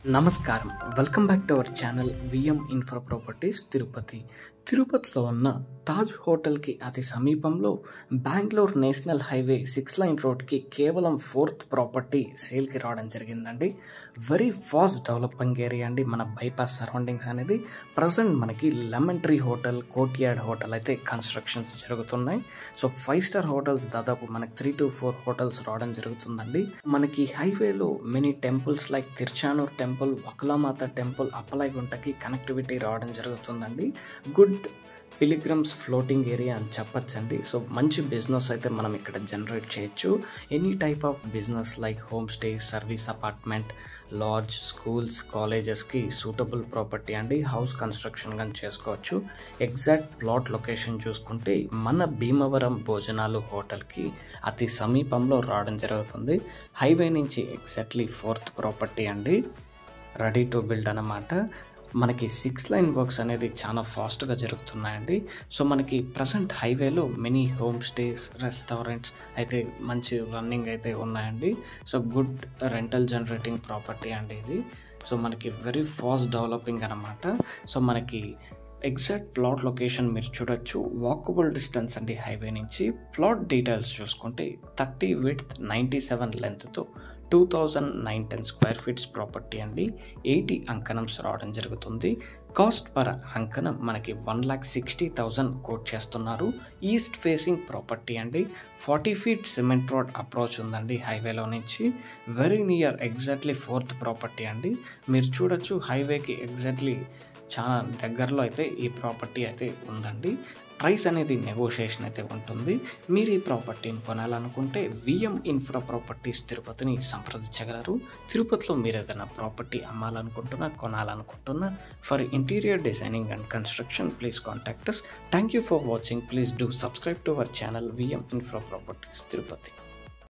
నమస్కారం. Welcome back to our channel VM infra properties Tirupati. తిరుపతిలో ఉన్న తాజ్ హోటల్కి అతి సమీపంలో బెంగళూరు నేషనల్ హైవే 6 లైన్ రోడ్కి కేవలం 4th ప్రాపర్టీ సేల్కి రావడం జరిగిందండి. వెరీ ఫాస్ట్ డెవలపింగ్ ఏరియా అండి. మన బైపాస్ సరౌండింగ్స్ అనేది ప్రజెంట్ మనకి lemon tree hotel, courtyard hotel అయితే కన్స్ట్రక్షన్స్ జరుగుతున్నాయి. సో 5 స్టార్ హోటల్స్ దాదాపు మనకి 3 to 4 హోటల్స్ రావడం జరుగుతుందండి. మనకి హైవేలో many temples like Tiruchanur temple, Vakulamata temple, అప్పలాయగుంటకి కనెక్టివిటీ రావడం జరుగుతుందండి. గుడ్ పిలిగ్రమ్స్ ఫ్లోటింగ్ ఏరియా అని చెప్పచ్చండి. సో మంచి బిజినెస్ అయితే మనం ఇక్కడ జనరేట్ చేయొచ్చు. Any type of business like home stay, service apartment, lodge, schools, కాలేజెస్కి సూటబుల్ ప్రాపర్టీ అండి. హౌస్ కన్స్ట్రక్షన్ కానీ చేసుకోవచ్చు. ఎగ్జాక్ట్ ప్లాట్ లొకేషన్ చూసుకుంటే మన భీమవరం భోజనాలు హోటల్కి అతి సమీపంలో రావడం జరుగుతుంది. హైవే నుంచి ఎగ్జాక్ట్లీ 4th ప్రాపర్టీ అండి. రెడీ టు బిల్డ్ అన్నమాట. మనకి 6 లైన్ వర్క్స్ అనేది చాలా ఫాస్ట్గా జరుగుతున్నాయండి. సో మనకి ప్రజెంట్ హైవేలో మెనీ హోమ్ స్టేస్, రెస్టారెంట్స్ అయితే మంచి రన్నింగ్ అయితే ఉన్నాయండి. So good rental generating property అండి ఇది. సో మనకి వెరీ ఫాస్ట్ డెవలపింగ్ అన్నమాట. సో మనకి ఎగ్జాక్ట్ ప్లాట్ లొకేషన్ మీరు చూడొచ్చు. వాకబుల్ డిస్టెన్స్ అండి హైవే నుంచి. ప్లాట్ డీటెయిల్స్ చూసుకుంటే 30 విడ్త్, 97 లెంత్తో 2010 స్క్వేర్ ఫీట్స్ ప్రాపర్టీ అండి. 80 అంకణంస్ రావడం జరుగుతుంది. కాస్ట్ పర్ అంకణం మనకి 1,60,000 కోట్ చేస్తున్నారు. ఈస్ట్ ఫేసింగ్ ప్రాపర్టీ అండి. 40 feet సిమెంట్ రోడ్ అప్రోచ్ ఉందండి హైవేలో నుంచి. Very near exactly 4th property అండి. మీరు చూడొచ్చు హైవేకి ఎగ్జాక్ట్లీ చాలా దగ్గరలో అయితే ఈ ప్రాపర్టీ అయితే ఉందండి. ప్రైస్ అనేది నెగోషియేషన్ అయితే ఉంటుంది. మీరు ఈ ప్రాపర్టీని కొనాలనుకుంటే విఎం ఇన్ఫ్రా ప్రాపర్టీస్ తిరుపతిని సంప్రదించగలరు. తిరుపతిలో మీరు ఏదైనా ప్రాపర్టీ అమ్మాలనుకుంటున్నా, కొనాలనుకుంటున్నా, for interior designing and construction please contact us. Thank you for watching. Please do subscribe to our channel VM infra properties Tirupati.